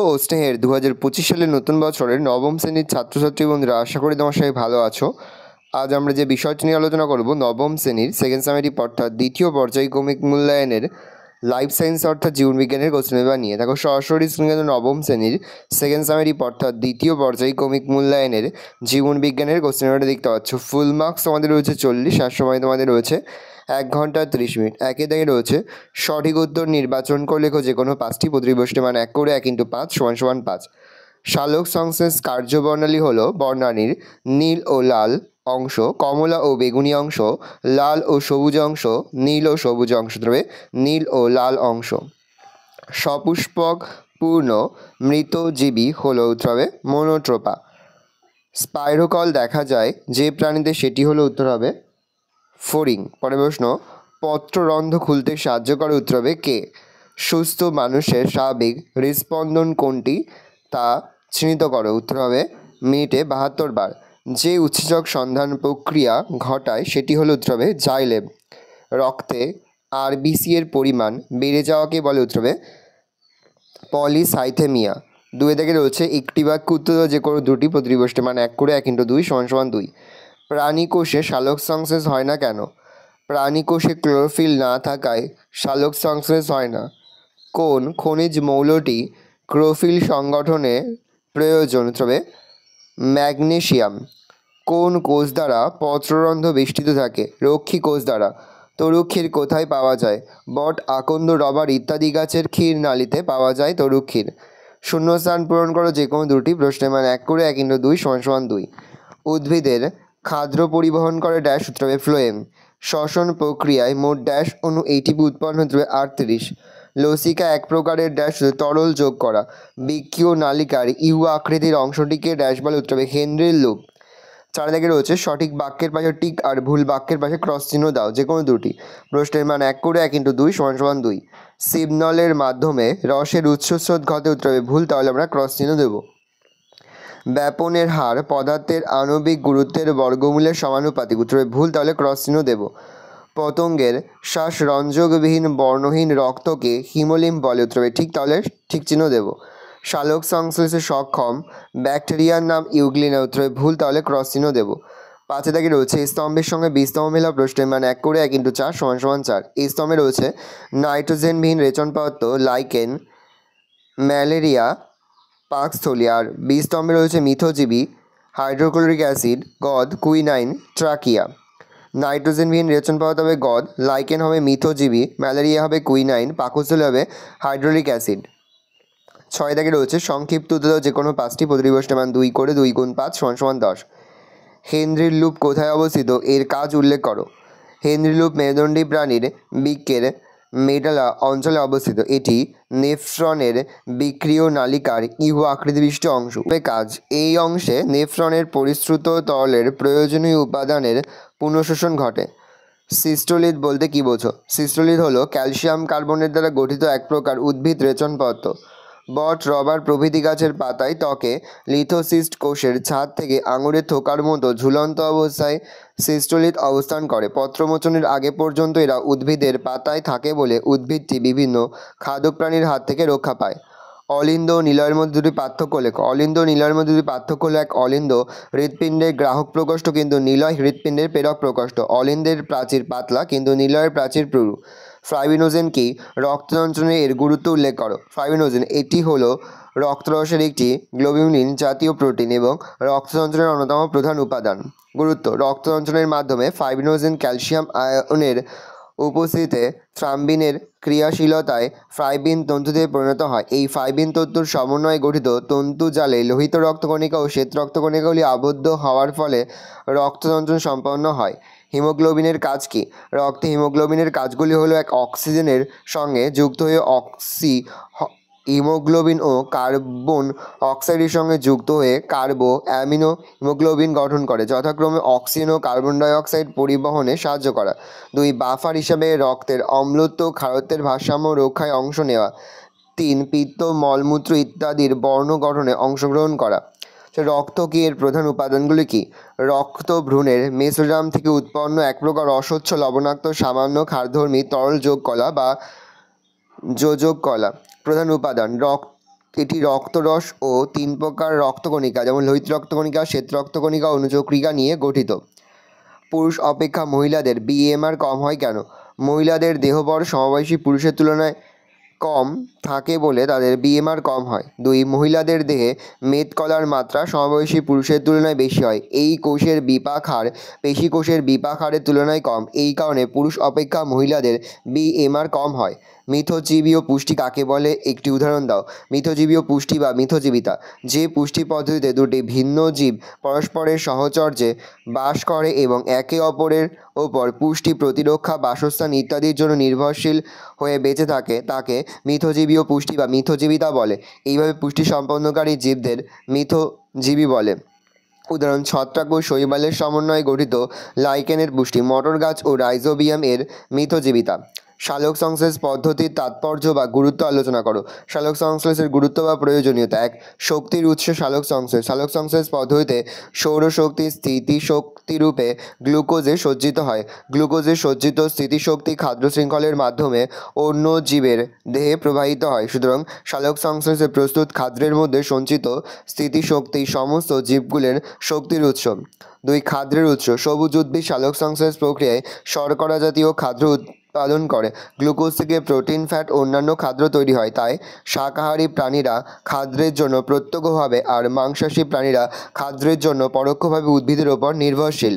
ও স্নেহের 2025 সালের নতুন বছরের নবম শ্রেণীর ছাত্রছাত্রী বন্ধুরা, আশা করি তোমার সবাই ভালো আছো। আজ আমরা যে বিষয়টি নিয়ে আলোচনা করব, নবম শ্রেণীর সেকেন্ড সামেটিভ অর্থাৎ দ্বিতীয় পর্যায়ক্রমিক মূল্যায়নের লাইফ সায়েন্স অর্থাৎ জীবনবিজ্ঞানের কোশ্চেন পেপার নিয়ে। দেখো সরাসরি স্ক্রিনে নবম শ্রেণীর সেকেন্ড সামেটিভ অর্থাৎ দ্বিতীয় পর্যায়ক্রমিক মূল্যায়নের জীবনবিজ্ঞানের কোশ্চেন পেপারটা দেখতে পাচ্ছ। ফুল মার্কস তোমাদের রয়েছে 40, আর সময় তোমাদের রয়েছে 1 ঘন্টা 30 মিনিট। একে দাগে রয়েছে সঠিক উত্তর নির্বাচন করে লেখো যে কোনো 5টি, প্রতিটি প্রশ্নের মান 1 করে 1 × 5 = 5। সালোক সংশ্লেষ কার্যবর্ণালী হলো বর্ণালীর নীল ও লাল অংশ, কমলা ও বেগুনি অংশ, লাল ও সবুজ অংশ, নীল ও সবুজ অংশ, তবে নীল ও লাল অংশ। সপুষ্পক পূর্ণ মৃতজীবী হলো উত্তর হবে মনোট্রোপা। স্পাইরোকল দেখা যায় যে প্রাণীতে, সেটি হলো উত্তর হবে ফড়িং। পরের প্রশ্ন, পত্ররন্ধ্র খুলতে সাহায্য করে, উত্তর হবে কে? সুস্থ মানুষের স্বাভাবিক হৃদস্পন্দন কোনটি তা চিহ্নিত করো, উত্তর হবে মিনিটে 72 বার। যে উৎসেচক সন্ধান প্রক্রিয়া ঘটায় সেটি হলো উত্তর হবে জাইলেম। রক্তে আরবিসি এর পরিমাণ বেড়ে যাওয়াকে বলে, উত্তর হবে পলিসাইথেমিয়া। 2 থেকে রয়েছে একটি বাক্য উত্তর যে কোনো দুটি, প্রতিটি প্রশ্নের মান 1 করে 1 × 2 = 2। প্রাণীকোষে সালোক সংশ্লেষ হয় না কেন? প্রাণীকোষে ক্লোরোফিল না থাকায় সালোক সংশ্লেষ হয় না। কোন খনিজ মৌলটি ক্লোরোফিল সংগঠনে প্রয়োজন, উত্তর হবে ম্যাগনেসিয়াম। কোন কোষ দ্বারা পত্ররন্ধ্র বেষ্টিত থাকে? রক্ষী কোষ দ্বারা। তরুক্ষীর ক্ষীর কোথায় পাওয়া যায়? বট, আকন্দ, রবার ইত্যাদি গাছের ক্ষীর নালীতে পাওয়া যায় তরুক্ষীর। শূন্যস্থান পূরণ করো যে কোনো দুটি, প্রশ্নের মান 1 করে 1 × 2 = 2। উদ্ভিদের খাদ্য পরিবহন করে ড্যাশ, উত্তর হবে ফ্লোয়েম। শ্বসন প্রক্রিয়ায় মোট ড্যাশ অণু এটিপি উৎপন্ন হতে হবে 38। লসিকা এক প্রকারের ড্যাশ তরল যোগ করা। বৃক্কীয় নালিকার ইউ আকৃতির অংশটিকে ড্যাশ বলে, উত্তর হবে হেনরির লুপ। 4 দাগে রয়েছে সঠিক বাক্যের পাশে টিক আর ভুল বাক্যের পাশে ক্রস চিহ্ন দাও যে কোনো দুটি, প্রশ্নের মান 1 করে 1 × 2 = 2। সিবনলের মাধ্যমে রসের উৎসস্রোত ঘটে, উত্তর হবে ভুল, তাহলে আমরা ক্রস চিহ্ন দেব। ব্যাপনের হার পদার্থের আণবিক গুরুত্বের বর্গমূলের সমানুপাতিক, উত্তর হবে ভুল, তাহলে ক্রস চিহ্ন দেব। পতঙ্গের শ্বাসরঞ্জকবিহীন বর্ণহীন রক্তকে হিমোলিম্ফ বলে, উত্তর হবে ঠিক, তাহলে ঠিক চিহ্ন দেব। সালোক সংশ্লেষে সক্ষম ব্যাকটেরিয়ার নাম ইউগ্লিনা, উত্তর হবে ভুল, তাহলে ক্রস চিহ্ন দেব। 5 দাগে রয়েছে স্তম্ভের সঙ্গে বিস্তম্ভ মেলা, প্রশ্নের মান 1 করে 1 × 4 = 4। এই স্তম্ভে রয়েছে নাইট্রোজেনবিহীন রেচন পদার্থ লাইকেন, ম্যালেরিয়া, পাকস্থলী, আর বিস্তম্ভে রয়েছে মিথজীবী হাইড্রোক্লোরিক অ্যাসিড, গদ, কুইনাইন, ট্রাকিয়া। নাইট্রোজেনবিহীন রেচন পদার্থ হবে গদ, লাইকেন হবে মিথজীবী, ম্যালেরিয়া হবে কুইনাইন, পাকস্থলী হবে হাইড্রোক্লোরিক অ্যাসিড। 6 দাগে রয়েছে সংক্ষিপ্ত উত্তর যে কোনো 5টি, প্রতিটি প্রশ্নের মান 2 করে 2 × 5 = 10। হেনরির লুপ কোথায় অবস্থিত? এর কাজ উল্লেখ করো। হেনরি লুপ মেরুদণ্ডী প্রাণীর বৃক্কের মেডালা অঞ্চলে অবস্থিত। এটি নেফ্রনের বিক্রিয় নালিকার ইউ আকৃতিবিশিষ্ট অংশ। কাজ, এই অংশে নেফ্রনের পরিশ্রুত তরলের প্রয়োজনীয় উপাদানের পুনঃশোষণ ঘটে। সিস্টোলিথ বলতে কী বোঝো? সিস্টোলিথ হলো ক্যালসিয়াম কার্বনেট দ্বারা গঠিত এক প্রকার উদ্ভিদ রেচন পদার্থ। বট, রবার প্রভৃতি গাছের পাতায় ত্বকে লিথোসিস্ট কোষের ছাদ থেকে আঙুরের থোকার মতো ঝুলন্ত অবস্থায় সিস্টোলিথ অবস্থান করে। পত্রমোচনের আগে পর্যন্ত এরা উদ্ভিদের পাতায় থাকে বলে উদ্ভিদটি বিভিন্ন খাদক প্রাণীর হাত থেকে রক্ষা পায়। অলিন্দ ও নিলয়ের মধ্যে দুটি পার্থক্য লেখো। অলিন্দ ও নিলয়ের মধ্যে দুটি পার্থক্য হলো, এক, অলিন্দ হৃৎপিণ্ডের গ্রাহক প্রকোষ্ঠ কিন্তু নিলয় হৃৎপিণ্ডের প্রেরক প্রকোষ্ঠ। অলিন্দের প্রাচীর পাতলা কিন্তু নিলয়ের প্রাচীর পুরু। ফাইব্রিনোজেন কি? রক্তযন্ত্রণে এর গুরুত্ব উল্লেখ করো। ফাইব্রিনোজেন, এটি হলো রক্তরসের একটি গ্লোবিউলিন জাতীয় প্রোটিন এবং রক্তযন্ত্রের অন্যতম প্রধান উপাদান। গুরুত্ব, রক্তযন্ত্রের মাধ্যমে ফাইব্রিনোজেন ক্যালসিয়াম আয়নের উপস্থিতিতে থ্রাম্বিনের ক্রিয়াশীলতায় ফাইব্রিন তন্তুতে পরিণত হয়। এই ফাইব্রিন তন্তুর সমন্বয়ে গঠিত তন্তুজালে লোহিত রক্তকণিকা ও শ্বেত রক্তকণিকাগুলি আবদ্ধ হওয়ার ফলে রক্ততন্ত্র সম্পন্ন হয়। হিমোগ্লোবিনের কাজ কী? রক্তে হিমোগ্লোবিনের কাজগুলি হলো, এক, অক্সিজেনের সঙ্গে যুক্ত হয়ে হিমোগ্লোবিন ও কার্বন অক্সাইডের সঙ্গে যুক্ত হয়ে কার্বো অ্যামিনো হিমোগ্লোবিন গঠন করে, যথাক্রমে অক্সিজেন ও কার্বন ডাই অক্সাইড পরিবহনে সাহায্য করা। 2, বাফার হিসাবে রক্তের অম্লত্ব ক্ষারত্বের ভারসাম্য রক্ষায় অংশ নেওয়া। 3, পিত্ত, মলমূত্র ইত্যাদির বর্ণ গঠনে অংশগ্রহণ করা। রক্ত কি? এর প্রধান উপাদানগুলি কি? রক্ত ভ্রূণের মেসোজাম থেকে উৎপন্ন এক প্রকার অস্বচ্ছ লবণাক্ত সামান্য ক্ষারধর্মী তরল যোগ কলা বা যোজক কলা। প্রধান উপাদান, এটি রক্তরস ও 3 প্রকার রক্তকণিকা যেমন লোহিত রক্তকণিকা, শ্বেত রক্তকণিকা, অনুচক্রিকা নিয়ে গঠিত। পুরুষ অপেক্ষা মহিলাদের বিএমআর কম হয় কেন? মহিলাদের দেহবর সমবয়সী পুরুষের তুলনায় কম থাকে বলে তাদের বিএমআর কম হয়। 2 মহিলাদের দেহে মেদকলার মাত্রা সমবয়সী পুরুষের তুলনায় বেশি হয়। এই কোষের বিপাক হার পেশী কোষের বিপাক হারের তুলনায় কম। এই কারণে পুরুষ অপেক্ষা মহিলাদের বিএমআর কম হয়। মিথজীবীয় পুষ্টি কাকে বলে? একটি উদাহরণ দাও। মিথজীবীয় পুষ্টি বা মিথজীবিতা যে পুষ্টি পদ্ধতিতে দুটি ভিন্ন জীব পরস্পরের সাহচর্যে বাস করে এবং একে অপরের ওপর পুষ্টি, প্রতিরক্ষা, বাসস্থান ইত্যাদির জন্য নির্ভরশীল হয়ে বেঁচে থাকে তাকে মিথজীবীয় পুষ্টি বা মিথজীবিতা বলে। এইভাবে পুষ্টি সম্পন্নকারী জীবদের মিথজীবী বলে। উদাহরণ: ছত্রাক ও শৈবালের সমন্বয়ে গঠিত লাইকেনের পুষ্টি, মটর গাছ ও রাইজোবিয়াম এর মিথজীবিতা। সালোক সংশ্লেষ পদ্ধতির তাৎপর্য বা গুরুত্ব আলোচনা করো। সালোক সংশ্লেষের গুরুত্ব বা প্রয়োজনীয়তা। 1. শক্তির উৎস সালোক সংশ্লেষ। সালোক সংশ্লেষ পদ্ধতিতে সৌরশক্তি স্থিতিশক্তিরূপে গ্লুকোজে সজ্জিত হয়। গ্লুকোজে সজ্জিত স্থিতিশক্তি খাদ্য শৃঙ্খলের মাধ্যমে অন্য জীবের দেহে প্রবাহিত হয়। সুতরাং সালোক সংশ্লেষে প্রস্তুত খাদ্যের মধ্যে সঞ্চিত স্থিতিশক্তি সমস্ত জীবগুলির শক্তির উৎস। 2. খাদ্যের উৎস। সবুজ উদ্ভিদ সালোক সংশ্লেষ প্রক্রিয়ায় শর্করা জাতীয় খাদ্য উৎপাদন করে। গ্লুকোজ থেকে প্রোটিন, ফ্যাট ও অন্যান্য খাদ্য তৈরি হয়। তাই শাকাহারী প্রাণীরা খাদ্যের জন্য প্রত্যক্ষভাবে আর মাংসাশী প্রাণীরা খাদ্যের জন্য পরোক্ষভাবে উদ্ভিদের ওপর নির্ভরশীল।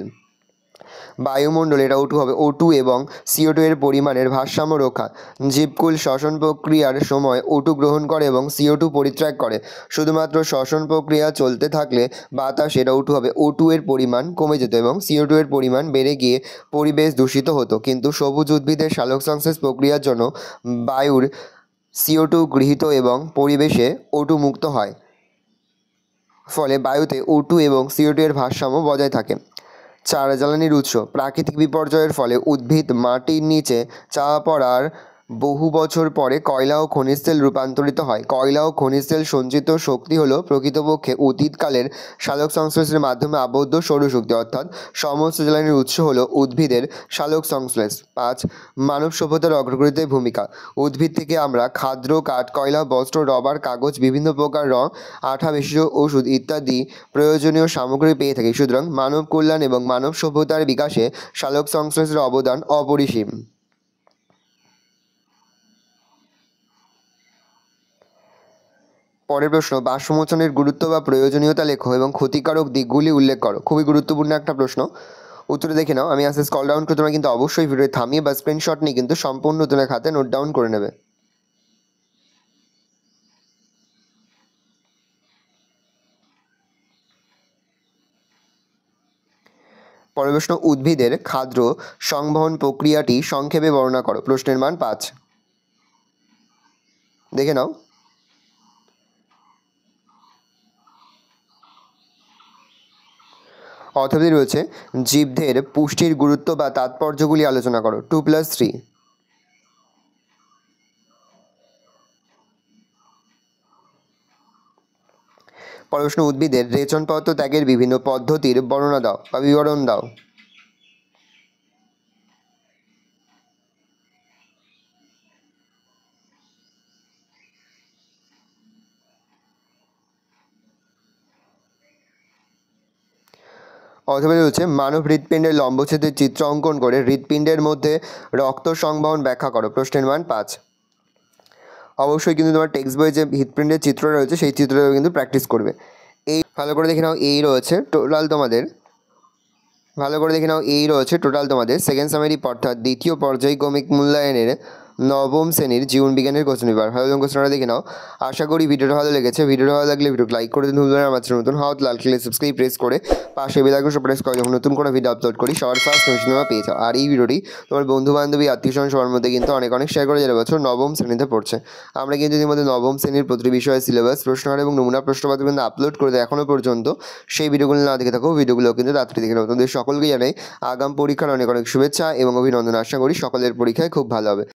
বায়ুমণ্ডলে এটা O2 হবে। O2 এবং CO2 এর পরিমাণের ভারসাম্য রক্ষা। জীবকুল শ্বসন প্রক্রিয়ার সময় O2 গ্রহণ করে এবং CO2 পরিত্যাগ করে। শুধুমাত্র শ্বসন প্রক্রিয়া চলতে থাকলে বাতাসে এটা O2 হবে। O2 এর পরিমাণ কমে যেত এবং CO2 এর পরিমাণ বেড়ে গিয়ে পরিবেশ দূষিত হতো। কিন্তু সবুজ উদ্ভিদের সালোক সংশ্লেষ প্রক্রিয়ার জন্য বায়ুর CO2 গৃহীত এবং পরিবেশে O2 মুক্ত হয়। ফলে বায়ুতে O2 এবং CO2 এর ভারসাম্য বজায় থাকে। 4. জ্বালানির উৎস। প্রাকৃতিক বিপর্যয়ের ফলে উদ্ভিদ মাটির নিচে চাপা পড়ার বহু বছর পরে কয়লা ও খনিজ তেল রূপান্তরিত হয়। কয়লা ও খনিজ তেল সঞ্চিত শক্তি হল প্রকৃতপক্ষে অতীতকালের সালোক সংশ্লেষের মাধ্যমে আবদ্ধ সৌরশক্তি, অর্থাৎ সমস্ত জ্বালানির উৎস হল উদ্ভিদের সালোক সংশ্লেষ। 5. মানব সভ্যতার অগ্রগতিতে ভূমিকা। উদ্ভিদ থেকে আমরা খাদ্য, কাঠ, কয়লা, বস্ত্র, রবার, কাগজ, বিভিন্ন প্রকার রং, আঠা বিশিষ্ট ওষুধ ইত্যাদি প্রয়োজনীয় সামগ্রী পেয়ে থাকি। সুতরাং মানব কল্যাণ এবং মানব সভ্যতার বিকাশে সালোক সংশ্লেষের অবদান অপরিসীম। পরের প্রশ্ন: বাষ্পমোচনের গুরুত্ব বা প্রয়োজনীয়তা লেখো এবং ক্ষতিকারক দিকগুলি উল্লেখ করো। খুবই গুরুত্বপূর্ণ একটা প্রশ্ন, উত্তরে দেখে নাও। আমি আস্তে স্ক্রল ডাউন করে তোমরা কিন্তু অবশ্যই ভিডিও থামিয়ে বা স্ক্রিনশট নিয়ে কিন্তু সম্পূর্ণ তোমার খাতে নোট ডাউন করে নেবে। পরের প্রশ্ন: উদ্ভিদের খাদ্য সংবহন প্রক্রিয়াটি সংক্ষেপে বর্ণনা করো। প্রশ্নের মান 5। দেখে নাও। অথবা রয়েছে জীবদের পুষ্টির গুরুত্ব বা তাৎপর্যগুলি আলোচনা করো। 2+3। পরের প্রশ্ন: উদ্ভিদের রেচনপত্র ত্যাগের বিভিন্ন পদ্ধতির বর্ণনা দাও বা বিবরণ দাও। অথবা রয়েছে মানব হৃৎপিণ্ডের লম্বচ্ছেদের চিত্র অঙ্কন করে হৃৎপিণ্ডের মধ্যে রক্ত সংবহন ব্যাখ্যা করো। প্রশ্নের মান 5। অবশ্যই কিন্তু তোমার টেক্সট বইয়ে যে হৃৎপিণ্ডের চিত্র রয়েছে সেই চিত্রটা কিন্তু প্র্যাকটিস করবে। এই ভালো করে দেখে নাও। এই রয়েছে টোটাল তোমাদের সেকেন্ড সামারি অর্থাৎ দ্বিতীয় পর্যায়ক্রমিক মূল্যায়নের নবম শ্রেণীর জীবনবিজ্ঞানের কোশ্চেন পেপার। ভালো কোশ্চেনটা দেখে নাও। আশা করি ভিডিওটা ভালো লেগেছে। ভিডিওটা ভালো লাগলে ভিডিও লাইক করে দিন। আমার চ্যানেল নতুন হওয়া লাল ক্লিক সাবস্ক্রাইব প্রেস করে পাশে বেল আইকন প্রেস করে যখন নতুন কোনো ভিডিও আপলোড করি সবার ফার্স্ট নোটিফিকেশন পেয়ে যাও। আর এই ভিডিওটি তোমার বন্ধু বান্ধবী আত্মীয়স্বজন সবার মধ্যে কিন্তু অনেক শেয়ার করে যারা বছর নবম শ্রেণীতে পড়ছে। আমরা কিন্তু ইতিমধ্যে নবম শ্রেণীর প্রতি বিষয়ে সিলেবাস, প্রশ্নহার এবং নমুনা প্রশ্নপত্র কিন্তু আপলোড করে দেয়। এখনও পর্যন্ত সেই ভিডিওগুলো না দেখে থাকো, ভিডিওগুলো কিন্তু তাড়াতাড়ি দেখে নাও। তোমাদের সকলকে জানাই আগাম পরীক্ষার অনেক শুভেচ্ছা এবং অভিনন্দন। আশা করি সকলের পরীক্ষায় খুব ভালো হবে।